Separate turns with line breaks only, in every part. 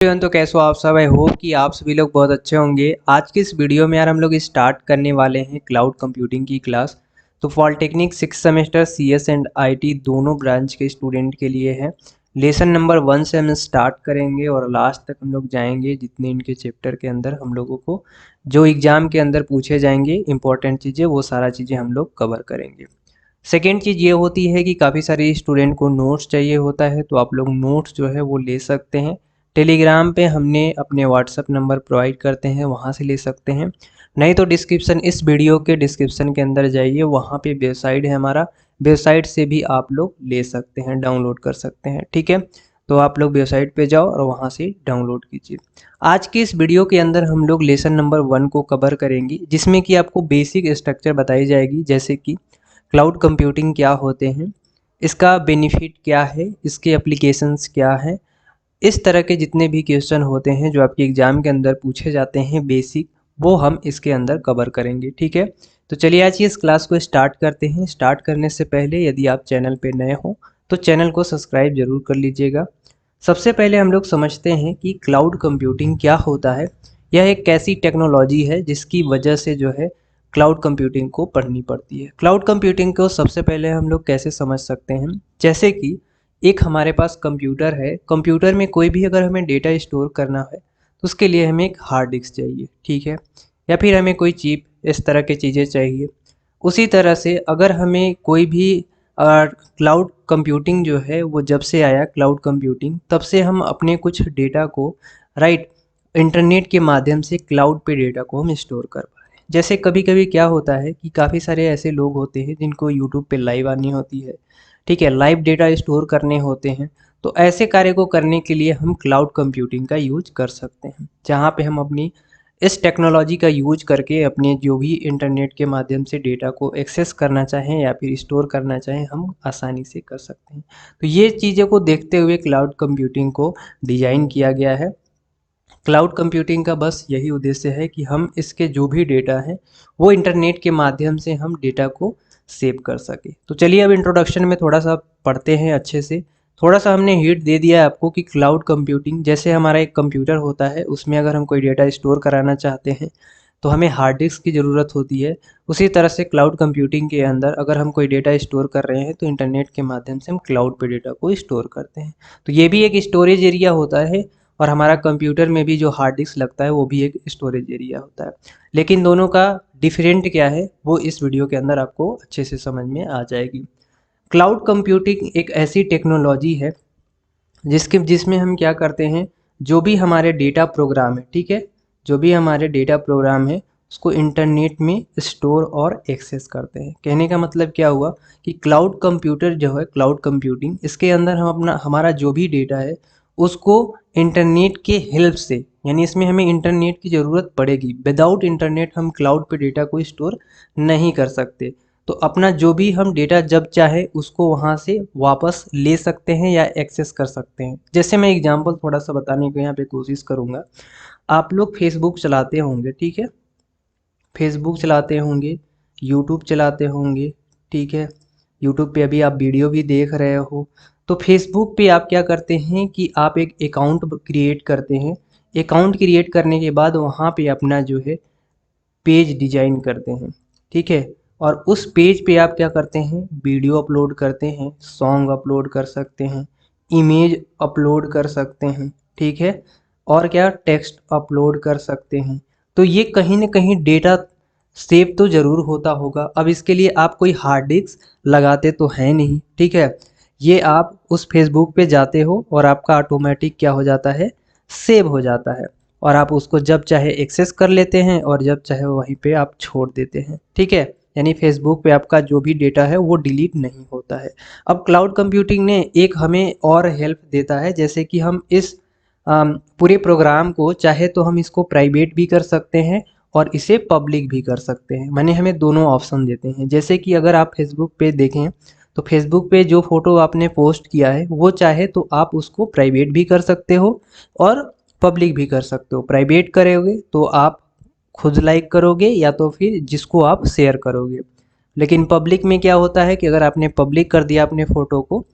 तो कैसे हो आप सब। आई होप कि आप सभी लोग बहुत अच्छे होंगे। आज की इस वीडियो में यार हम लोग स्टार्ट करने वाले हैं क्लाउड कंप्यूटिंग की क्लास। तो polytechnic 6 semester CS and IT दोनों ब्रांच के स्टूडेंट के लिए है। लेसन नंबर 1 से हम स्टार्ट करेंगे और लास्ट तक हम लोग जाएंगे। जितने इनके चैप्टर के अंदर हम लोगों को जो एग्ज़ाम के अंदर पूछे जाएंगे इंपॉर्टेंट चीज़ें, वो सारा चीज़ें हम लोग कवर करेंगे। सेकेंड चीज़ ये होती है कि काफ़ी सारे स्टूडेंट को नोट्स चाहिए होता है, तो आप लोग नोट्स जो है वो ले सकते हैं। टेलीग्राम पे हमने अपने व्हाट्सअप नंबर प्रोवाइड करते हैं, वहाँ से ले सकते हैं। नहीं तो डिस्क्रिप्शन, इस वीडियो के डिस्क्रिप्शन के अंदर जाइए, वहाँ पे वेबसाइट है हमारा। वेबसाइट से भी आप लोग ले सकते हैं, डाउनलोड कर सकते हैं। ठीक है, तो आप लोग वेबसाइट पे जाओ और वहाँ से डाउनलोड कीजिए। आज की इस वीडियो के अंदर हम लोग लेसन नंबर 1 को कवर करेंगे, जिसमें कि आपको बेसिक स्ट्रक्चर बताई जाएगी, जैसे कि क्लाउड कंप्यूटिंग क्या होते हैं, इसका बेनिफिट क्या है, इसके एप्लीकेशंस क्या हैं। इस तरह के जितने भी क्वेश्चन होते हैं जो आपके एग्ज़ाम के अंदर पूछे जाते हैं बेसिक, वो हम इसके अंदर कवर करेंगे। ठीक है, तो चलिए आज की इस क्लास को स्टार्ट करते हैं। स्टार्ट करने से पहले यदि आप चैनल पे नए हो तो चैनल को सब्सक्राइब जरूर कर लीजिएगा। सबसे पहले हम लोग समझते हैं कि क्लाउड कंप्यूटिंग क्या होता है। यह एक ऐसी टेक्नोलॉजी है जिसकी वजह से जो है क्लाउड कंप्यूटिंग को पढ़नी पड़ती है। क्लाउड कंप्यूटिंग को सबसे पहले हम लोग कैसे समझ सकते हैं, जैसे कि एक हमारे पास कंप्यूटर है। कंप्यूटर में कोई भी अगर हमें डेटा स्टोर करना है तो उसके लिए हमें एक हार्ड डिस्क चाहिए, ठीक है, या फिर हमें कोई चिप, इस तरह की चीज़ें चाहिए। उसी तरह से अगर हमें कोई भी क्लाउड कंप्यूटिंग जो है वो जब से आया क्लाउड कंप्यूटिंग, तब से हम अपने कुछ डेटा को राइट इंटरनेट के माध्यम से क्लाउड पे डेटा को हम स्टोर कर पा रहे हैं। जैसे कभी कभी क्या होता है कि काफ़ी सारे ऐसे लोग होते हैं जिनको यूट्यूब पे लाइव आनी होती है, ठीक है, लाइव डेटा स्टोर करने होते हैं। तो ऐसे कार्य को करने के लिए हम क्लाउड कंप्यूटिंग का यूज कर सकते हैं, जहाँ पे हम अपनी इस टेक्नोलॉजी का यूज करके अपने जो भी इंटरनेट के माध्यम से डेटा को एक्सेस करना चाहें या फिर स्टोर करना चाहें, हम आसानी से कर सकते हैं। तो ये चीज़ों को देखते हुए क्लाउड कंप्यूटिंग को डिज़ाइन किया गया है। क्लाउड कंप्यूटिंग का बस यही उद्देश्य है कि हम इसके जो भी डेटा है वो इंटरनेट के माध्यम से हम डेटा को सेव कर सके। तो चलिए अब इंट्रोडक्शन में थोड़ा सा पढ़ते हैं अच्छे से। थोड़ा सा हमने हिंट दे दिया है आपको कि क्लाउड कंप्यूटिंग जैसे हमारा एक कंप्यूटर होता है, उसमें अगर हम कोई डेटा स्टोर कराना चाहते हैं तो हमें हार्ड डिस्क की ज़रूरत होती है। उसी तरह से क्लाउड कंप्यूटिंग के अंदर अगर हम कोई डेटा स्टोर कर रहे हैं तो इंटरनेट के माध्यम से हम क्लाउड पे डेटा को स्टोर करते हैं। तो ये भी एक स्टोरेज एरिया होता है, और हमारा कंप्यूटर में भी जो हार्ड डिस्क लगता है वो भी एक स्टोरेज एरिया होता है। लेकिन दोनों का डिफरेंट क्या है वो इस वीडियो के अंदर आपको अच्छे से समझ में आ जाएगी। क्लाउड कंप्यूटिंग एक ऐसी टेक्नोलॉजी है जिसमें हम क्या करते हैं, जो भी हमारे डेटा प्रोग्राम है, ठीक है, जो भी हमारे डेटा प्रोग्राम है उसको इंटरनेट में स्टोर और एक्सेस करते हैं। कहने का मतलब क्या हुआ कि क्लाउड कंप्यूटर जो है, क्लाउड कंप्यूटिंग, इसके अंदर हम अपना हमारा जो भी डेटा है उसको इंटरनेट के हेल्प से, यानी इसमें हमें इंटरनेट की ज़रूरत पड़ेगी। विदाउट इंटरनेट हम क्लाउड पे डेटा को स्टोर नहीं कर सकते। तो अपना जो भी हम डेटा जब चाहे उसको वहाँ से वापस ले सकते हैं या एक्सेस कर सकते हैं। जैसे मैं एग्जांपल थोड़ा सा बताने की यहाँ पे कोशिश करूँगा। आप लोग फेसबुक चलाते होंगे, ठीक है, फेसबुक चलाते होंगे, यूट्यूब चलाते होंगे, ठीक है, यूट्यूब पे अभी आप वीडियो भी देख रहे हो। तो फेसबुक पे आप क्या करते हैं कि आप एक अकाउंट क्रिएट करते हैं। अकाउंट क्रिएट करने के बाद वहाँ पे अपना जो है पेज डिजाइन करते हैं, ठीक है, और उस पेज पे आप क्या करते हैं, वीडियो अपलोड करते हैं, सॉन्ग अपलोड कर सकते हैं, इमेज अपलोड कर सकते हैं, ठीक है, और क्या टेक्स्ट अपलोड कर सकते हैं। तो ये कहीं ना कहीं डेटा सेव तो ज़रूर होता होगा। अब इसके लिए आप कोई हार्ड डिस्क लगाते तो हैं नहीं, ठीक है, ये आप उस फेसबुक पे जाते हो और आपका ऑटोमेटिक क्या हो जाता है, सेव हो जाता है, और आप उसको जब चाहे एक्सेस कर लेते हैं और जब चाहे वहीं पे आप छोड़ देते हैं, ठीक है। यानी फेसबुक पे आपका जो भी डेटा है वो डिलीट नहीं होता है। अब क्लाउड कंप्यूटिंग ने एक हमें और हेल्प देता है, जैसे कि हम इस पूरे प्रोग्राम को चाहे तो हम इसको प्राइवेट भी कर सकते हैं और इसे पब्लिक भी कर सकते हैं। माने हमें दोनों ऑप्शन देते हैं। जैसे कि अगर आप फेसबुक पे देखें तो फेसबुक पे जो फोटो आपने पोस्ट किया है वो चाहे तो आप उसको प्राइवेट भी कर सकते हो और पब्लिक भी कर सकते हो। प्राइवेट करोगे तो आप खुद लाइक करोगे या तो फिर जिसको आप शेयर करोगे। लेकिन पब्लिक में क्या होता है कि अगर आपने पब्लिक कर दिया अपने फ़ोटो को,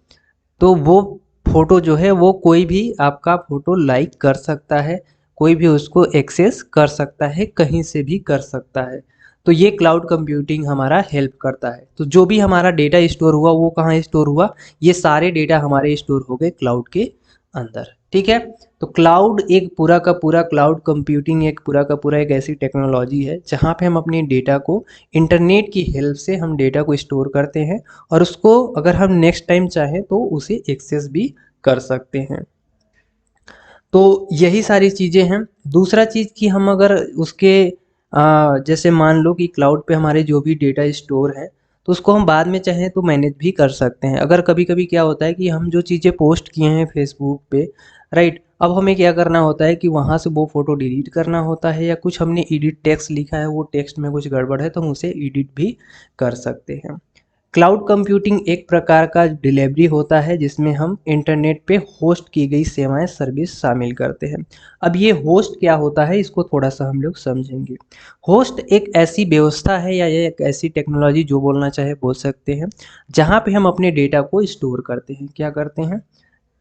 तो वो फ़ोटो जो है वो कोई भी आपका फ़ोटो लाइक कर सकता है, कोई भी उसको एक्सेस कर सकता है, कहीं से भी कर सकता है। तो ये क्लाउड कंप्यूटिंग हमारा हेल्प करता है। तो जो भी हमारा डेटा स्टोर हुआ वो कहाँ स्टोर हुआ, ये सारे डेटा हमारे स्टोर हो गए क्लाउड के अंदर। ठीक है। तो क्लाउड एक पूरा का पूरा क्लाउड कंप्यूटिंग एक पूरा का पूरा एक ऐसी टेक्नोलॉजी है जहाँ पे हम अपने डेटा को इंटरनेट की हेल्प से हम डेटा को स्टोर करते हैं और उसको अगर हम नेक्स्ट टाइम चाहें तो उसे एक्सेस भी कर सकते हैं। तो यही सारी चीज़ें हैं। दूसरा चीज़ कि हम अगर उसके जैसे मान लो कि क्लाउड पे हमारे जो भी डेटा स्टोर है तो उसको हम बाद में चाहें तो मैनेज भी कर सकते हैं। अगर कभी कभी क्या होता है कि हम जो चीज़ें पोस्ट किए हैं फेसबुक पे, राइट, अब हमें क्या करना होता है कि वहाँ से वो फ़ोटो डिलीट करना होता है, या कुछ हमने एडिट टेक्स्ट लिखा है वो टेक्स्ट में कुछ गड़बड़ है तो हम उसे एडिट भी कर सकते हैं। क्लाउड कंप्यूटिंग एक प्रकार का डिलीवरी होता है जिसमें हम इंटरनेट पे होस्ट की गई सेवाएं सर्विस शामिल करते हैं। अब ये होस्ट क्या होता है इसको थोड़ा सा हम लोग समझेंगे। होस्ट एक ऐसी व्यवस्था है या ये एक ऐसी टेक्नोलॉजी, जो बोलना चाहे बोल सकते हैं, जहाँ पे हम अपने डेटा को स्टोर करते हैं। क्या करते हैं,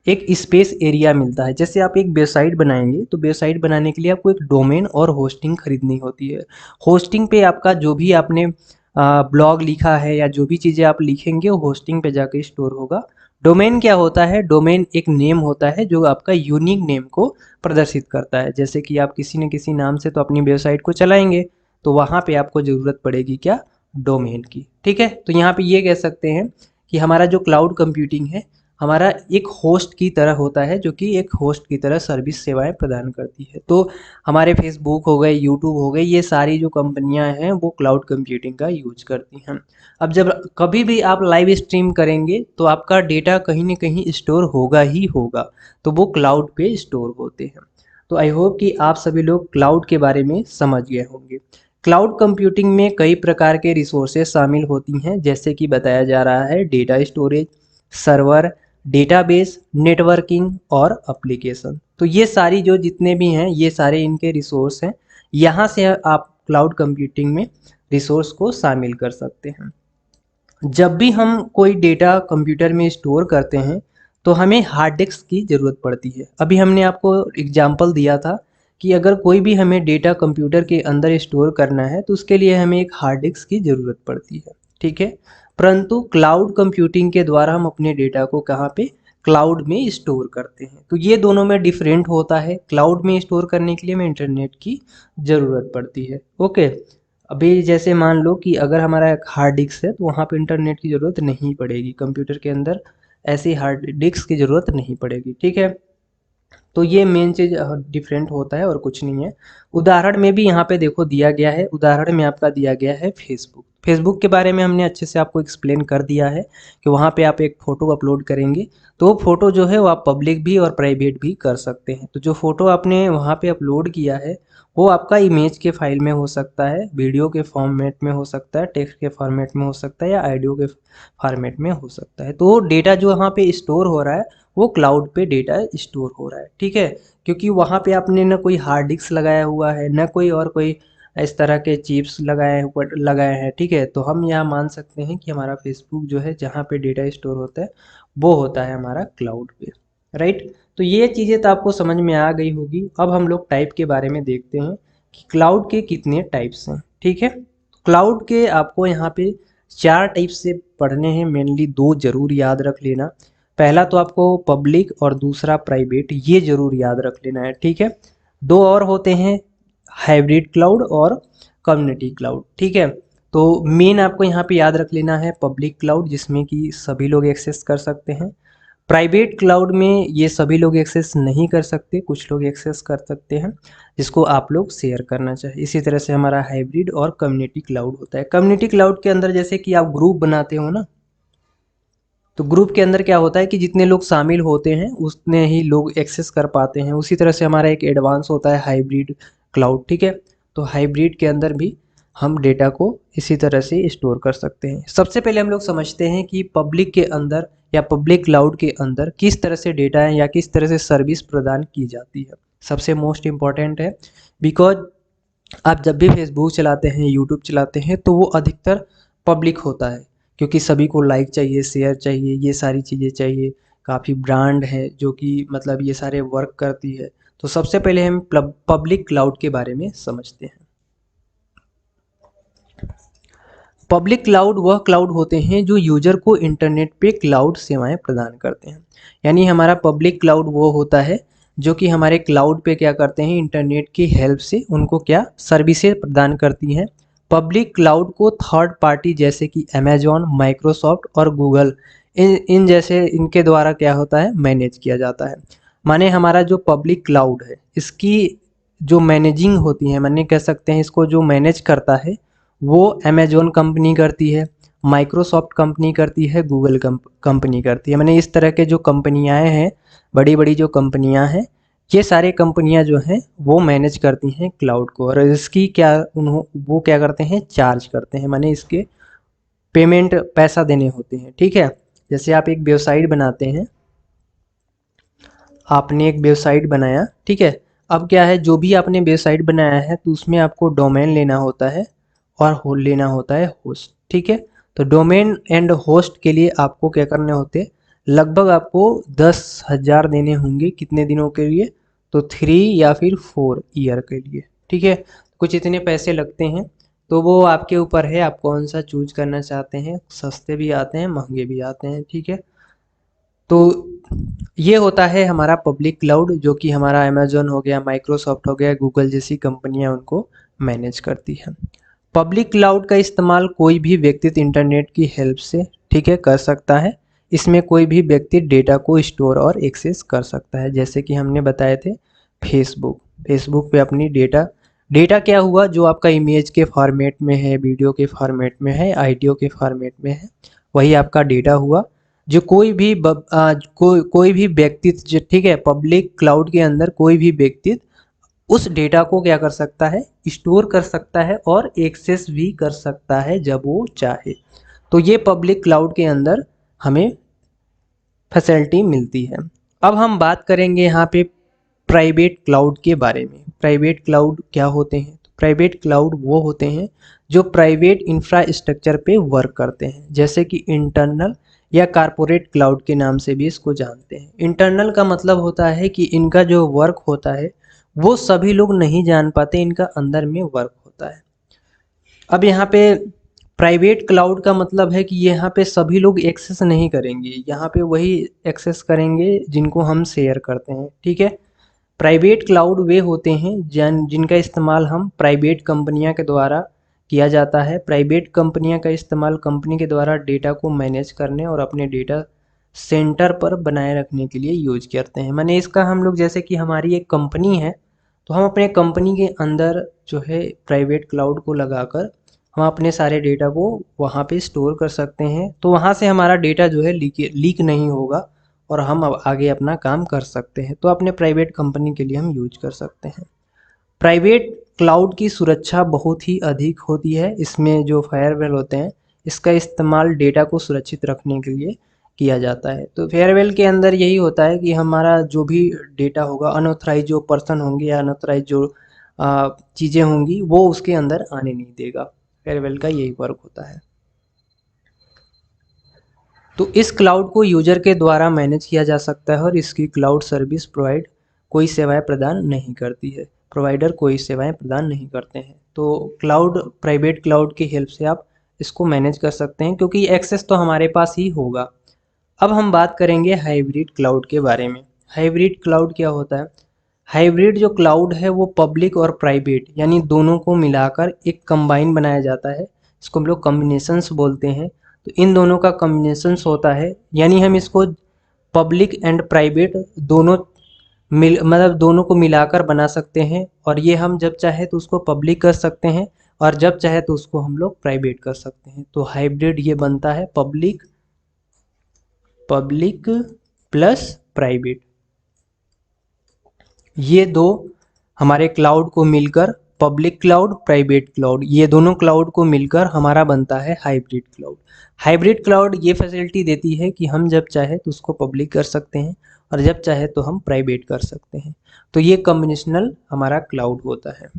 एक स्पेस एरिया मिलता है। जैसे आप एक वेबसाइट बनाएंगे तो वेबसाइट बनाने के लिए आपको एक डोमेन और होस्टिंग खरीदनी होती है। होस्टिंग पे आपका जो भी आपने ब्लॉग लिखा है या जो भी चीज़ें आप लिखेंगे वो होस्टिंग पे जाके स्टोर होगा। डोमेन क्या होता है, डोमेन एक नेम होता है जो आपका यूनिक नेम को प्रदर्शित करता है। जैसे कि आप किसी न किसी नाम से तो अपनी वेबसाइट को चलाएंगे तो वहाँ पे आपको ज़रूरत पड़ेगी क्या, डोमेन की। ठीक है। तो यहाँ पे ये कह सकते हैं कि हमारा जो क्लाउड कंप्यूटिंग है हमारा एक होस्ट की तरह होता है, जो कि एक होस्ट की तरह सर्विस सेवाएं प्रदान करती है। तो हमारे फेसबुक हो गए, यूट्यूब हो गए, ये सारी जो कंपनियां हैं वो क्लाउड कंप्यूटिंग का यूज करती हैं। अब जब कभी भी आप लाइव स्ट्रीम करेंगे तो आपका डेटा कहीं ना कहीं स्टोर होगा ही होगा, तो वो क्लाउड पे स्टोर होते हैं। तो आई होप कि आप सभी लोग क्लाउड के बारे में समझ गए होंगे। क्लाउड कंप्यूटिंग में कई प्रकार के रिसोर्सेज शामिल होती हैं, जैसे कि बताया जा रहा है data storage, server, database, networking और एप्लीकेशन। तो ये सारी जो जितने भी हैं ये सारे इनके रिसोर्स हैं। यहाँ से आप क्लाउड कंप्यूटिंग में रिसोर्स को शामिल कर सकते हैं। जब भी हम कोई डेटा कंप्यूटर में स्टोर करते हैं तो हमें हार्ड डिस्क की ज़रूरत पड़ती है। अभी हमने आपको एग्जांपल दिया था कि अगर कोई भी हमें डेटा कंप्यूटर के अंदर स्टोर करना है तो उसके लिए हमें एक हार्ड डिस्क की ज़रूरत पड़ती है। ठीक है। परंतु क्लाउड कंप्यूटिंग के द्वारा हम अपने डेटा को कहाँ पे, क्लाउड में स्टोर करते हैं। तो ये दोनों में डिफरेंट होता है। क्लाउड में स्टोर करने के लिए हमें इंटरनेट की ज़रूरत पड़ती है। ओके। अभी जैसे मान लो कि अगर हमारा एक हार्ड डिस्क है तो वहाँ पे इंटरनेट की ज़रूरत नहीं पड़ेगी, कंप्यूटर के अंदर ऐसी हार्ड डिस्क की ज़रूरत नहीं पड़ेगी। ठीक है। तो ये मेन चीज़ डिफरेंट होता है और कुछ नहीं है। उदाहरण में भी यहाँ पे देखो दिया गया है, उदाहरण में आपका दिया गया है फेसबुक। फेसबुक के बारे में हमने अच्छे से आपको एक्सप्लेन कर दिया है कि वहाँ पे आप एक फ़ोटो अपलोड करेंगे तो वो फ़ोटो जो है वो आप पब्लिक भी और प्राइवेट भी कर सकते हैं। तो जो फ़ोटो आपने वहाँ पे अपलोड किया है वो आपका इमेज के फाइल में हो सकता है, वीडियो के फॉर्मेट में हो सकता है, टेक्स्ट के फॉर्मेट में हो सकता है, या ऑडियो के फॉर्मेट में हो सकता है। तो डेटा जो वहाँ पे स्टोर हो रहा है वो क्लाउड पे डेटा स्टोर हो रहा है। ठीक है। क्योंकि वहाँ पे आपने ना कोई हार्ड डिस्क लगाया हुआ है, ना कोई और कोई इस तरह के चिप्स लगाए हैं। ठीक है। तो हम यहाँ मान सकते हैं कि हमारा फेसबुक जो है जहाँ पे डेटा स्टोर होता है वो होता है हमारा क्लाउड पे। राइट। तो ये चीज़ें तो आपको समझ में आ गई होगी। अब हम लोग टाइप के बारे में देखते हैं कि क्लाउड के कितने टाइप्स हैं। ठीक है। क्लाउड के आपको यहाँ पे 4 टाइप से पढ़ने हैं, मेनली 2 जरूर याद रख लेना। पहला तो आपको पब्लिक और दूसरा प्राइवेट, ये जरूर याद रख लेना है। ठीक है। 2 और होते हैं, हाइब्रिड क्लाउड और कम्युनिटी क्लाउड। ठीक है। तो मेन आपको यहाँ पे याद रख लेना है पब्लिक क्लाउड, जिसमें कि सभी लोग एक्सेस कर सकते हैं। प्राइवेट क्लाउड में ये सभी लोग एक्सेस नहीं कर सकते, कुछ लोग एक्सेस कर सकते हैं जिसको आप लोग शेयर करना चाहिए। इसी तरह से हमारा हाइब्रिड और कम्युनिटी क्लाउड होता है। कम्युनिटी क्लाउड के अंदर जैसे कि आप ग्रुप बनाते हो ना, तो ग्रुप के अंदर क्या होता है कि जितने लोग शामिल होते हैं उतने ही लोग एक्सेस कर पाते हैं। उसी तरह से हमारा एक एडवांस होता है हाइब्रिड क्लाउड। ठीक है। तो हाइब्रिड के अंदर भी हम डेटा को इसी तरह से स्टोर कर सकते हैं। सबसे पहले हम लोग समझते हैं कि पब्लिक के अंदर या पब्लिक क्लाउड के अंदर किस तरह से डेटा है या किस तरह से सर्विस प्रदान की जाती है। सबसे मोस्ट इम्पॉर्टेंट है, बिकॉज आप जब भी फेसबुक चलाते हैं, यूट्यूब चलाते हैं, तो वो अधिकतर पब्लिक होता है, क्योंकि सभी को लाइक चाहिए, शेयर चाहिए, ये सारी चीज़ें चाहिए। काफ़ी ब्रांड है जो कि मतलब ये सारे वर्क करती है। तो सबसे पहले हम पब्लिक क्लाउड के बारे में समझते हैं। पब्लिक क्लाउड वह क्लाउड होते हैं जो यूजर को इंटरनेट पे क्लाउड सेवाएं प्रदान करते हैं। यानी हमारा पब्लिक क्लाउड वो होता है जो कि हमारे क्लाउड पे क्या करते हैं, इंटरनेट की हेल्प से उनको क्या सर्विसेज प्रदान करती हैं। पब्लिक क्लाउड को थर्ड पार्टी जैसे कि अमेजॉन, माइक्रोसॉफ्ट और गूगल इन जैसे इनके द्वारा क्या होता है, मैनेज किया जाता है। माने हमारा जो पब्लिक क्लाउड है इसकी जो मैनेजिंग होती है, माने कह सकते हैं इसको जो मैनेज करता है वो अमेजोन कंपनी करती है, माइक्रोसॉफ्ट कंपनी करती है, गूगल कंपनी करती है। मैंने इस तरह के जो कंपनियां हैं, बड़ी बड़ी जो कंपनियां हैं, ये सारे कंपनियां जो हैं वो मैनेज करती हैं क्लाउड को, और इसकी क्या वो क्या करते हैं, चार्ज करते हैं, माने इसके पेमेंट पैसा देने होते हैं। ठीक है, जैसे आप एक वेबसाइट बनाते हैं, आपने एक वेबसाइट बनाया, ठीक है। अब क्या है, जो भी आपने वेबसाइट बनाया है तो उसमें आपको डोमेन लेना होता है और लेना होता है होस्ट। ठीक है, तो डोमेन एंड होस्ट के लिए आपको क्या करने होते हैं, लगभग आपको 10,000 देने होंगे। कितने दिनों के लिए, तो 3 या फिर 4 ईयर के लिए। ठीक है, कुछ इतने पैसे लगते हैं। तो वो आपके ऊपर है, आप कौन सा चूज करना चाहते हैं, सस्ते भी आते हैं, महंगे भी आते हैं। ठीक है, तो ये होता है हमारा पब्लिक क्लाउड, जो कि हमारा अमेजोन हो गया, माइक्रोसॉफ्ट हो गया, गूगल जैसी कंपनियां उनको मैनेज करती है। पब्लिक क्लाउड का इस्तेमाल कोई भी व्यक्ति इंटरनेट की हेल्प से, ठीक है, कर सकता है। इसमें कोई भी व्यक्ति डेटा को स्टोर और एक्सेस कर सकता है। जैसे कि हमने बताए थे, फेसबुक पे अपनी डेटा डेटा क्या हुआ, जो आपका इमेज के फॉर्मेट में है, वीडियो के फॉर्मेट में है, ऑडियो के फॉर्मेट में है, वही आपका डेटा हुआ। जो कोई भी व्यक्ति, ठीक है, पब्लिक क्लाउड के अंदर कोई भी व्यक्ति उस डेटा को क्या कर सकता है, स्टोर कर सकता है और एक्सेस भी कर सकता है जब वो चाहे। तो ये पब्लिक क्लाउड के अंदर हमें फैसिलिटी मिलती है। अब हम बात करेंगे यहाँ पे प्राइवेट क्लाउड के बारे में। प्राइवेट क्लाउड क्या होते हैं, तो प्राइवेट क्लाउड वो होते हैं जो प्राइवेट इंफ्रास्ट्रक्चर पे वर्क करते हैं, जैसे कि इंटरनल या कारपोरेट क्लाउड के नाम से भी इसको जानते हैं। इंटरनल का मतलब होता है कि इनका जो वर्क होता है वो सभी लोग नहीं जान पाते, इनका अंदर में वर्क होता है। अब यहाँ पे प्राइवेट क्लाउड का मतलब है कि यहाँ पे सभी लोग एक्सेस नहीं करेंगे, यहाँ पे वही एक्सेस करेंगे जिनको हम शेयर करते हैं। ठीक है, प्राइवेट क्लाउड वे होते हैं जिनका इस्तेमाल हम प्राइवेट कंपनियां के द्वारा किया जाता है। प्राइवेट कंपनियां का इस्तेमाल कंपनी के द्वारा डेटा को मैनेज करने और अपने डेटा सेंटर पर बनाए रखने के लिए यूज करते हैं। माने इसका हम लोग, जैसे कि हमारी एक कंपनी है तो हम अपने कंपनी के अंदर जो है प्राइवेट क्लाउड को लगाकर हम अपने सारे डेटा को वहाँ पे स्टोर कर सकते हैं। तो वहाँ से हमारा डेटा जो है लीक नहीं होगा और हम अब आगे अपना काम कर सकते हैं। तो अपने प्राइवेट कंपनी के लिए हम यूज कर सकते हैं। प्राइवेट क्लाउड की सुरक्षा बहुत ही अधिक होती है। इसमें जो फायरवेल होते हैं, इसका इस्तेमाल डेटा को सुरक्षित रखने के लिए किया जाता है। तो फेयरवेल के अंदर यही होता है कि हमारा जो भी डेटा होगा, अनऑथराइज जो पर्सन होंगे या अनऑथराइज जो चीज़ें होंगी वो उसके अंदर आने नहीं देगा। फेयरवेल का यही वर्क होता है। तो इस क्लाउड को यूजर के द्वारा मैनेज किया जा सकता है और इसकी क्लाउड सर्विस कोई सेवाएं प्रदान नहीं करती है। प्रोवाइडर कोई सेवाएं प्रदान नहीं करते हैं। तो क्लाउड, प्राइवेट क्लाउड की हेल्प से आप इसको मैनेज कर सकते हैं, क्योंकि एक्सेस तो हमारे पास ही होगा। अब हम बात करेंगे हाइब्रिड क्लाउड के बारे में। हाइब्रिड क्लाउड क्या होता है? हाइब्रिड जो क्लाउड है वो पब्लिक और प्राइवेट यानी दोनों को मिलाकर एक कंबाइन बनाया जाता है। इसको हम लोग कॉम्बिनेशंस बोलते हैं। तो इन दोनों का कॉम्बिनेशंस होता है, यानी हम इसको पब्लिक एंड प्राइवेट दोनों मतलब दोनों को मिलाकर बना सकते हैं। और ये हम जब चाहे तो उसको पब्लिक कर सकते हैं और जब चाहे तो उसको हम लोग प्राइवेट कर सकते हैं। तो हाइब्रिड ये बनता है पब्लिक पब्लिक प्लस प्राइवेट। ये दो हमारे क्लाउड को मिलकर, पब्लिक क्लाउड, प्राइवेट क्लाउड, ये दोनों क्लाउड को मिलकर हमारा बनता है हाइब्रिड क्लाउड। हाइब्रिड क्लाउड ये फैसिलिटी देती है कि हम जब चाहे तो उसको पब्लिक कर सकते हैं और जब चाहे तो हम प्राइवेट कर सकते हैं। तो ये कॉम्बिनेशनल हमारा क्लाउड होता है।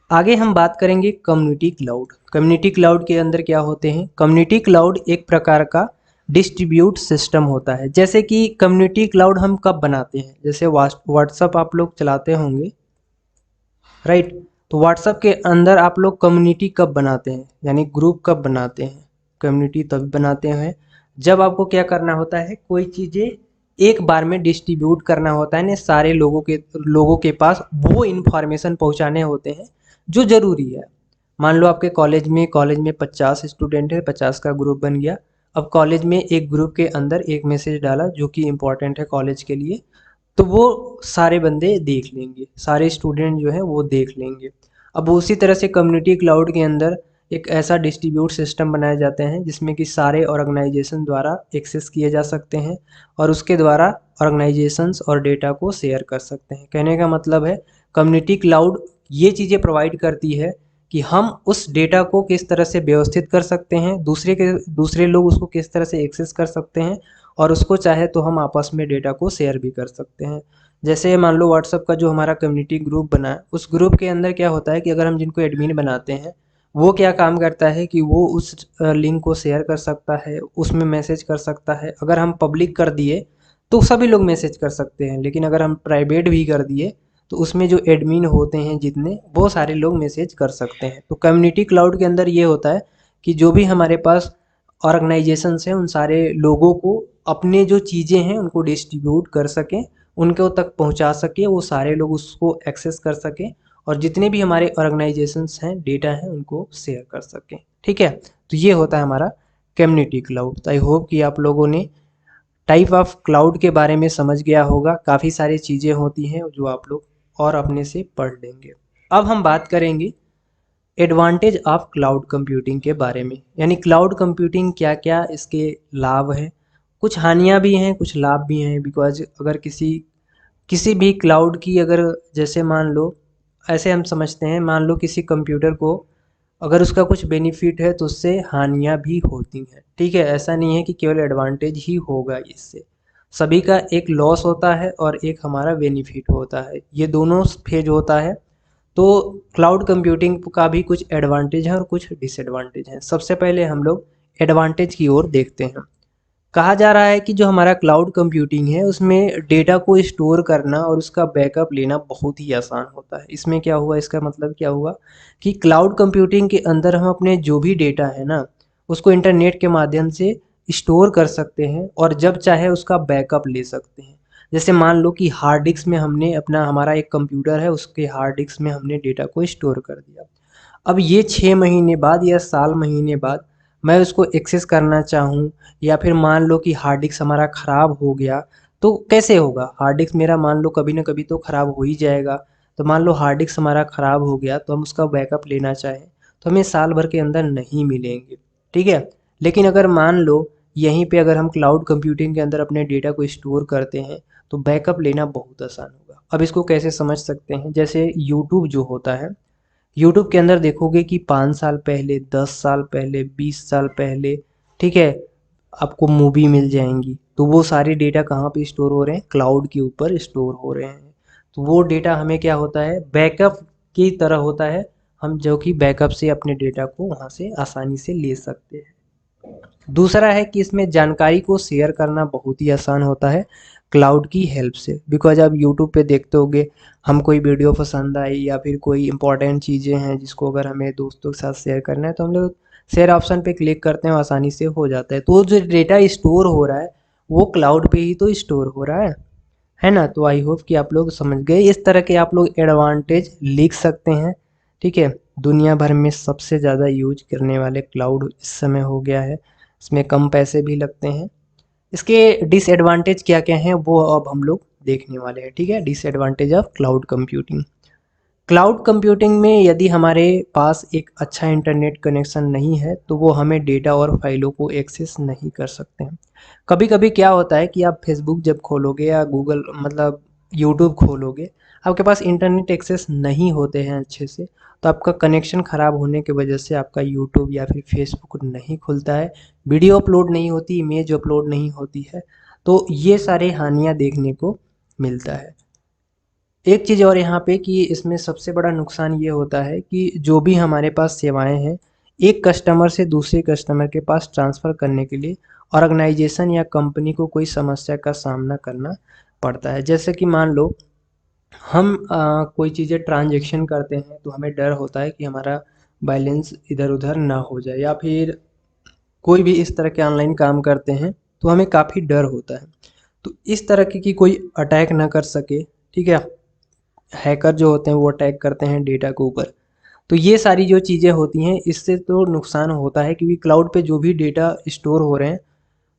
आगे हम बात करेंगे कम्युनिटी क्लाउड। कम्युनिटी क्लाउड के अंदर क्या होते हैं? कम्युनिटी क्लाउड एक प्रकार का डिस्ट्रीब्यूट सिस्टम होता है। जैसे कि कम्युनिटी क्लाउड हम कब बनाते हैं? जैसे व्हाट्सअप आप लोग चलाते होंगे, राइट? तो व्हाट्सअप के अंदर आप लोग कम्युनिटी कब बनाते हैं, यानी ग्रुप कब बनाते हैं? कम्युनिटी तब बनाते हैं जब आपको क्या करना होता है, कोई चीज़ें एक बार में डिस्ट्रीब्यूट करना होता है ना, सारे लोगों के पास वो इन्फॉर्मेशन पहुंचाने होते हैं जो ज़रूरी है। मान लो आपके कॉलेज में 50 स्टूडेंट है, 50 का ग्रुप बन गया। अब कॉलेज में एक ग्रुप के अंदर एक मैसेज डाला जो कि इम्पोर्टेंट है कॉलेज के लिए, तो वो सारे बंदे देख लेंगे, सारे स्टूडेंट जो है वो देख लेंगे। अब उसी तरह से कम्युनिटी क्लाउड के अंदर एक ऐसा डिस्ट्रीब्यूट सिस्टम बनाए जाते हैं जिसमें कि सारे ऑर्गेनाइजेशन द्वारा एक्सेस किए जा सकते हैं और उसके द्वारा ऑर्गेनाइजेशंस और डेटा को शेयर कर सकते हैं। कहने का मतलब है कम्युनिटी क्लाउड ये चीज़ें प्रोवाइड करती है कि हम उस डेटा को किस तरह से व्यवस्थित कर सकते हैं, दूसरे लोग उसको किस तरह से एक्सेस कर सकते हैं, और उसको चाहे तो हम आपस में डेटा को शेयर भी कर सकते हैं। जैसे मान लो व्हाट्सअप का जो हमारा कम्युनिटी ग्रुप बना है, उस ग्रुप के अंदर क्या होता है कि अगर हम जिनको एडमिन बनाते हैं, वो क्या काम करता है कि वो उस लिंक को शेयर कर सकता है, उसमें मैसेज कर सकता है। अगर हम पब्लिक कर दिए तो सभी लोग मैसेज कर सकते हैं, लेकिन अगर हम प्राइवेट भी कर दिए तो उसमें जो एडमिन होते हैं जितने, वो सारे लोग मैसेज कर सकते हैं। तो कम्युनिटी क्लाउड के अंदर ये होता है कि जो भी हमारे पास ऑर्गेनाइजेशंस हैं उन सारे लोगों को अपने जो चीज़ें हैं उनको डिस्ट्रीब्यूट कर सकें, उनको तक पहुंचा सके, वो सारे लोग उसको एक्सेस कर सकें और जितने भी हमारे ऑर्गेनाइजेशंस हैं, डेटा हैं, उनको शेयर कर सकें। ठीक है, तो ये होता है हमारा कम्युनिटी क्लाउड। तो आई होप कि आप लोगों ने टाइप ऑफ क्लाउड के बारे में समझ गया होगा। काफ़ी सारी चीज़ें होती हैं जो आप लोग और अपने से पढ़ लेंगे। अब हम बात करेंगे एडवांटेज ऑफ क्लाउड कंप्यूटिंग के बारे में, यानी क्लाउड कंप्यूटिंग क्या क्या इसके लाभ हैं। कुछ हानियां भी हैं, कुछ लाभ भी हैं। बिकॉज अगर किसी भी क्लाउड की अगर, जैसे मान लो, ऐसे हम समझते हैं, मान लो किसी कंप्यूटर को अगर उसका कुछ बेनिफिट है तो उससे हानियां भी होती हैं। ठीक है, ऐसा नहीं है कि केवल एडवांटेज ही होगा इससे। सभी का एक लॉस होता है और एक हमारा बेनिफिट होता है, ये दोनों फेज होता है। तो क्लाउड कंप्यूटिंग का भी कुछ एडवांटेज है और कुछ डिसएडवांटेज हैं। सबसे पहले हम लोग एडवांटेज की ओर देखते हैं। कहा जा रहा है कि जो हमारा क्लाउड कंप्यूटिंग है उसमें डेटा को स्टोर करना और उसका बैकअप लेना बहुत ही आसान होता है। इसमें क्या हुआ, इसका मतलब क्या हुआ कि क्लाउड कंप्यूटिंग के अंदर हम अपने जो भी डेटा है ना, उसको इंटरनेट के माध्यम से स्टोर कर सकते हैं और जब चाहे उसका बैकअप ले सकते हैं। जैसे मान लो कि हार्ड डिस्क में हमने अपना, हमारा एक कंप्यूटर है, उसके हार्ड डिस्क में हमने डेटा को स्टोर कर दिया। अब ये 6 महीने बाद या साल महीने बाद मैं उसको एक्सेस करना चाहूँ, या फिर मान लो कि हार्ड डिस्क हमारा ख़राब हो गया, तो कैसे होगा? हार्ड डिस्क मेरा मान लो कभी ना कभी तो ख़राब हो ही जाएगा। तो मान लो हार्ड डिस्क हमारा ख़राब हो गया तो हम उसका बैकअप लेना चाहें तो हमें साल भर के अंदर नहीं मिलेंगे। ठीक है, लेकिन अगर मान लो यहीं पे अगर हम क्लाउड कंप्यूटिंग के अंदर अपने डेटा को स्टोर करते हैं तो बैकअप लेना बहुत आसान होगा। अब इसको कैसे समझ सकते हैं? जैसे यूट्यूब जो होता है, यूट्यूब के अंदर देखोगे कि 5 साल पहले, 10 साल पहले, 20 साल पहले, ठीक है, आपको मूवी मिल जाएंगी। तो वो सारे डेटा कहाँ पे स्टोर हो रहे हैं? क्लाउड के ऊपर स्टोर हो रहे हैं। तो वो डेटा हमें क्या होता है, बैकअप की तरह होता है। हम जो कि बैकअप से अपने डेटा को वहाँ से आसानी से ले सकते हैं। दूसरा है कि इसमें जानकारी को शेयर करना बहुत ही आसान होता है क्लाउड की हेल्प से। बिकॉज आप यूट्यूब पे देखते होगे, हम कोई वीडियो पसंद आई या फिर कोई इंपॉर्टेंट चीज़ें हैं जिसको अगर हमें दोस्तों के साथ शेयर करना है तो हम लोग शेयर ऑप्शन पे क्लिक करते हैं, आसानी से हो जाता है। तो जो डेटा स्टोर हो रहा है वो क्लाउड पे ही तो स्टोर हो रहा है ना? तो आई होप कि आप लोग समझ गए। इस तरह के आप लोग एडवांटेज लिख सकते हैं। ठीक है, दुनिया भर में सबसे ज़्यादा यूज करने वाले क्लाउड इस समय हो गया है, इसमें कम पैसे भी लगते हैं। इसके डिसएडवांटेज क्या क्या हैं वो अब हम लोग देखने वाले हैं। ठीक है, disadvantage of cloud computing. Cloud computing में यदि हमारे पास एक अच्छा इंटरनेट कनेक्शन नहीं है तो वो हमें डेटा और फाइलों को एक्सेस नहीं कर सकते हैं। कभी कभी क्या होता है कि आप फेसबुक जब खोलोगे या गूगल मतलब यूट्यूब खोलोगे, आपके पास इंटरनेट एक्सेस नहीं होते हैं अच्छे से, तो आपका कनेक्शन ख़राब होने की वजह से आपका यूट्यूब या फिर फेसबुक नहीं खुलता है, वीडियो अपलोड नहीं होती, इमेज अपलोड नहीं होती है। तो ये सारे हानियाँ देखने को मिलता है। एक चीज़ और यहाँ पे कि इसमें सबसे बड़ा नुकसान ये होता है कि जो भी हमारे पास सेवाएं हैं, एक कस्टमर से दूसरे कस्टमर के पास ट्रांसफ़र करने के लिए ऑर्गेनाइजेशन या कंपनी को कोई समस्या का सामना करना पड़ता है। जैसे कि मान लो हम कोई चीज़ें ट्रांजैक्शन करते हैं तो हमें डर होता है कि हमारा बैलेंस इधर-उधर ना हो जाए, या फिर कोई भी इस तरह के ऑनलाइन काम करते हैं तो हमें काफ़ी डर होता है। तो इस तरह की कोई अटैक ना कर सके, ठीक है? हैकर जो होते हैं वो अटैक करते हैं डेटा के ऊपर। तो ये सारी जो चीज़ें होती हैं इससे तो नुकसान होता है, क्योंकि क्लाउड पे जो भी डेटा स्टोर हो रहे हैं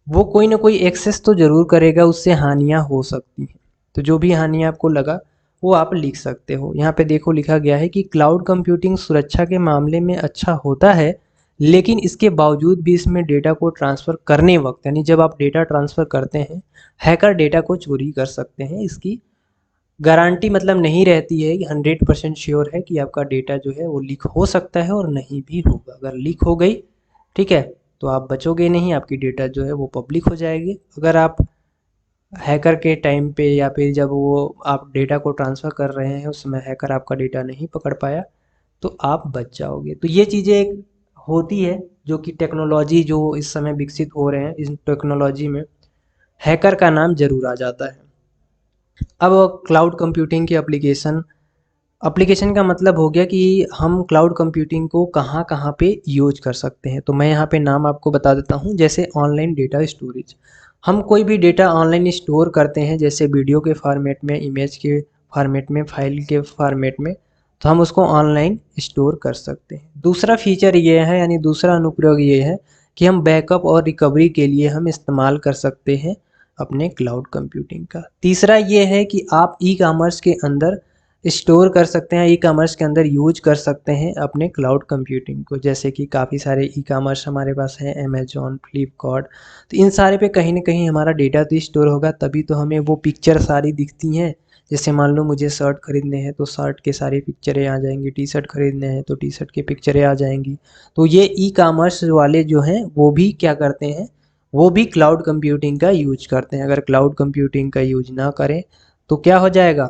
वो कोई ना कोई एक्सेस तो ज़रूर करेगा, उससे हानियाँ हो सकती हैं। तो जो भी हानियाँ आपको लगा वो आप लिख सकते हो। यहाँ पे देखो लिखा गया है कि क्लाउड कंप्यूटिंग सुरक्षा के मामले में अच्छा होता है, लेकिन इसके बावजूद भी इसमें डेटा को ट्रांसफ़र करने वक्त, यानी जब आप डेटा ट्रांसफ़र करते हैं, हैकर डेटा को चोरी कर सकते हैं। इसकी गारंटी मतलब नहीं रहती है कि 100% श्योर है कि आपका डेटा जो है वो लीक हो सकता है और नहीं भी होगा। अगर लीक हो गई, ठीक है, तो आप बचोगे नहीं, आपकी डेटा जो है वो पब्लिक हो जाएगी। अगर आप हैकर के टाइम पे या फिर जब वो आप डेटा को ट्रांसफ़र कर रहे हैं उस समय हैकर आपका डेटा नहीं पकड़ पाया, तो आप बच जाओगे। तो ये चीज़ें एक होती है जो कि टेक्नोलॉजी जो इस समय विकसित हो रहे हैं, इस टेक्नोलॉजी में हैकर का नाम ज़रूर आ जाता है। अब क्लाउड कंप्यूटिंग की एप्लीकेशन, एप्लीकेशन का मतलब हो गया कि हम क्लाउड कंप्यूटिंग को कहाँ कहाँ पे यूज कर सकते हैं। तो मैं यहाँ पे नाम आपको बता देता हूँ। जैसे ऑनलाइन डेटा स्टोरेज, हम कोई भी डेटा ऑनलाइन स्टोर करते हैं, जैसे वीडियो के फॉर्मेट में, इमेज के फॉर्मेट में, फाइल के फॉर्मेट में, तो हम उसको ऑनलाइन स्टोर कर सकते हैं। दूसरा फीचर ये है, यानी दूसरा अनुप्रयोग ये है कि हम बैकअप और रिकवरी के लिए हम इस्तेमाल कर सकते हैं अपने क्लाउड कंप्यूटिंग का। तीसरा ये है कि आप ई कॉमर्स के अंदर स्टोर कर सकते हैं, ई कॉमर्स के अंदर यूज कर सकते हैं अपने क्लाउड कंप्यूटिंग को। जैसे कि काफ़ी सारे ई कॉमर्स हमारे पास हैं, अमेजोन, फ्लिपकार्ट, तो इन सारे पे कहीं ना कहीं हमारा डेटा तो स्टोर होगा, तभी तो हमें वो पिक्चर सारी दिखती हैं। जैसे मान लो मुझे शर्ट खरीदने हैं तो शर्ट के सारी पिक्चरें आ जाएंगी, टी शर्ट खरीदने हैं तो टी शर्ट की पिक्चरें आ जाएंगी। तो ये ई कॉमर्स वाले जो हैं वो भी क्या करते हैं, वो भी क्लाउड कंप्यूटिंग का यूज करते हैं। अगर क्लाउड कंप्यूटिंग का यूज ना करें तो क्या हो जाएगा,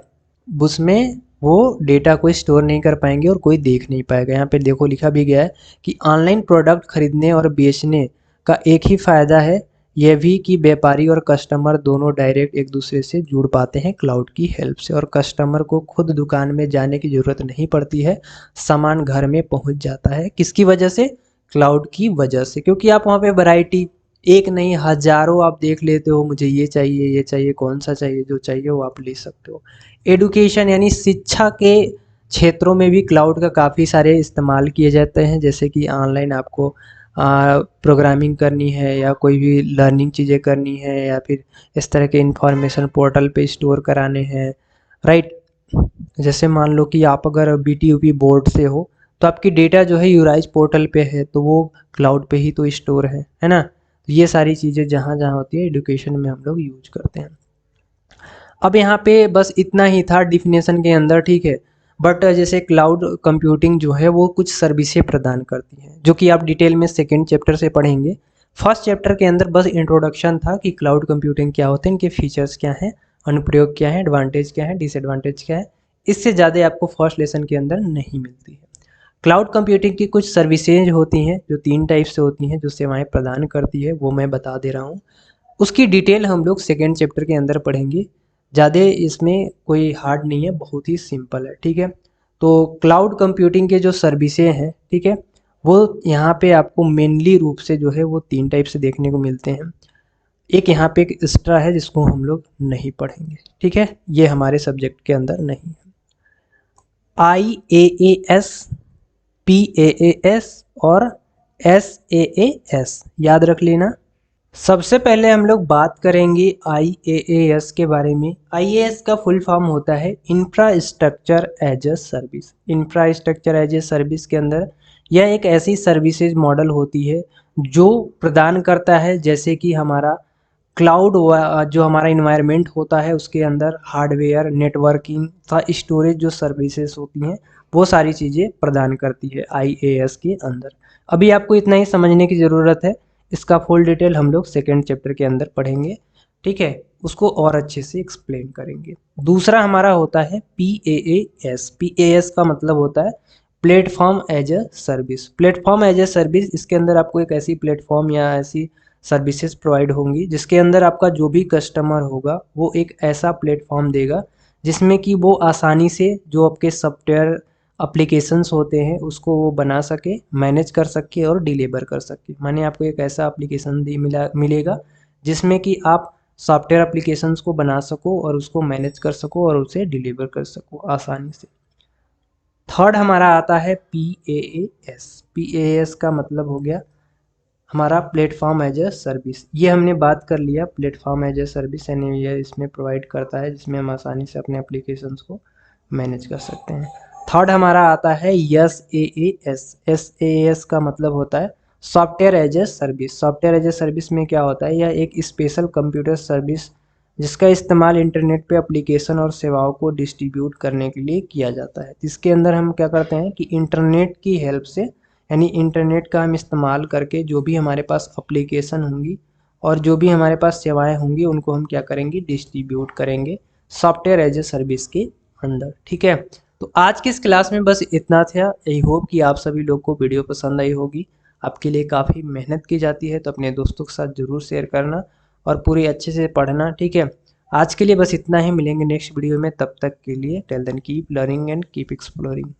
उसमें वो डेटा को स्टोर नहीं कर पाएंगे और कोई देख नहीं पाएगा। यहाँ पे देखो लिखा भी गया है कि ऑनलाइन प्रोडक्ट खरीदने और बेचने का एक ही फ़ायदा है, यह भी कि व्यापारी और कस्टमर दोनों डायरेक्ट एक दूसरे से जुड़ पाते हैं क्लाउड की हेल्प से, और कस्टमर को खुद दुकान में जाने की ज़रूरत नहीं पड़ती है, सामान घर में पहुंच जाता है। किसकी वजह से? क्लाउड की वजह से, क्योंकि आप वहाँ पे वैरायटी एक नहीं हज़ारों आप देख लेते हो, मुझे ये चाहिए, कौन सा चाहिए, जो चाहिए वो आप ले सकते हो। एडुकेशन यानी शिक्षा के क्षेत्रों में भी क्लाउड का काफ़ी सारे इस्तेमाल किए जाते हैं। जैसे कि ऑनलाइन आपको प्रोग्रामिंग करनी है या कोई भी लर्निंग चीज़ें करनी है, या फिर इस तरह के इंफॉर्मेशन पोर्टल पे स्टोर कराने हैं, राइट। जैसे मान लो कि आप अगर बीटीयूपी बोर्ड से हो तो आपकी डेटा जो है यूराइज पोर्टल पे है, तो वो क्लाउड पे ही तो स्टोर है ना। तो ये सारी चीज़ें जहाँ जहाँ होती है एडुकेशन में हम लोग यूज करते हैं। अब यहाँ पे बस इतना ही था डिफिनेशन के अंदर, ठीक है। बट जैसे क्लाउड कंप्यूटिंग जो है वो कुछ सर्विसेज प्रदान करती है, जो कि आप डिटेल में सेकेंड चैप्टर से पढ़ेंगे। फर्स्ट चैप्टर के अंदर बस इंट्रोडक्शन था कि क्लाउड कंप्यूटिंग क्या होते हैं, इनके फीचर्स क्या हैं, अनुप्रयोग क्या है, एडवांटेज क्या है, डिसएडवांटेज क्या है। इससे ज़्यादा आपको फर्स्ट लेसन के अंदर नहीं मिलती है। क्लाउड कंप्यूटिंग की कुछ सर्विसेज होती हैं जो 3 टाइप से होती हैं, जो सेवाएं प्रदान करती है, वो मैं बता दे रहा हूँ। उसकी डिटेल हम लोग सेकेंड चैप्टर के अंदर पढ़ेंगे। ज़्यादा इसमें कोई हार्ड नहीं है, बहुत ही सिंपल है, ठीक है। तो क्लाउड कंप्यूटिंग के जो सर्विसेज हैं, ठीक है, वो यहाँ पे आपको मेनली रूप से जो है वो 3 टाइप से देखने को मिलते हैं। एक यहाँ पे एक एक्स्ट्रा है जिसको हम लोग नहीं पढ़ेंगे, ठीक है, ये हमारे सब्जेक्ट के अंदर नहीं है। IaaS, PaaS और SaaS याद रख लेना। सबसे पहले हम लोग बात करेंगे IaaS के बारे में। IaaS का फुल फॉर्म होता है infrastructure as a service. Infrastructure as a service के अंदर यह एक ऐसी सर्विसेज मॉडल होती है जो प्रदान करता है, जैसे कि हमारा क्लाउड जो हमारा इन्वायरमेंट होता है उसके अंदर हार्डवेयर, नेटवर्किंग, स्टोरेज जो सर्विसेज होती हैं वो सारी चीज़ें प्रदान करती है IaaS के अंदर। अभी आपको इतना ही समझने की ज़रूरत है, इसका फुल डिटेल हम लोग सेकेंड चैप्टर के अंदर पढ़ेंगे, ठीक है, उसको और अच्छे से एक्सप्लेन करेंगे। दूसरा हमारा होता है PaaS। PaaS का मतलब होता है platform as a service. Platform as a service, इसके अंदर आपको एक ऐसी प्लेटफॉर्म या ऐसी सर्विसेज प्रोवाइड होंगी जिसके अंदर आपका जो भी कस्टमर होगा वो एक ऐसा प्लेटफॉर्म देगा जिसमें कि वो आसानी से जो आपके सॉफ्टवेयर एप्लीकेशंस होते हैं उसको वो बना सके, मैनेज कर सके और डिलीवर कर सके। माने आपको एक ऐसा एप्लीकेशन मिलेगा जिसमें कि आप सॉफ्टवेयर एप्लीकेशंस को बना सको और उसको मैनेज कर सको और उसे डिलीवर कर सको आसानी से। थर्ड हमारा आता है PaaS। PaaS का मतलब हो गया हमारा प्लेटफॉर्म एज ए सर्विस। ये हमने बात कर लिया, प्लेटफॉर्म एज ए सर्विस यानी ये इसमें प्रोवाइड करता है जिसमें हम आसानी से अपने एप्लीकेशंस को मैनेज कर सकते हैं। थर्ड हमारा आता है SaaS। SaaS का मतलब होता है software as a service. Software as a service में क्या होता है, यह एक स्पेशल कंप्यूटर सर्विस जिसका इस्तेमाल इंटरनेट पे एप्लीकेशन और सेवाओं को डिस्ट्रीब्यूट करने के लिए किया जाता है। इसके अंदर हम क्या करते हैं कि इंटरनेट की हेल्प से यानी इंटरनेट का हम इस्तेमाल करके जो भी हमारे पास एप्लीकेशन होंगी और जो भी हमारे पास सेवाएं होंगी उनको हम क्या करेंगे, डिस्ट्रीब्यूट करेंगे सॉफ्टवेयर एज ए सर्विस के अंदर। ठीक है, तो आज की इस क्लास में बस इतना था। आई होप कि आप सभी लोग को वीडियो पसंद आई होगी। आपके लिए काफ़ी मेहनत की जाती है तो अपने दोस्तों के साथ ज़रूर शेयर करना और पूरी अच्छे से पढ़ना। ठीक है, आज के लिए बस इतना ही, मिलेंगे नेक्स्ट वीडियो में। तब तक के लिए till then keep learning and keep exploring.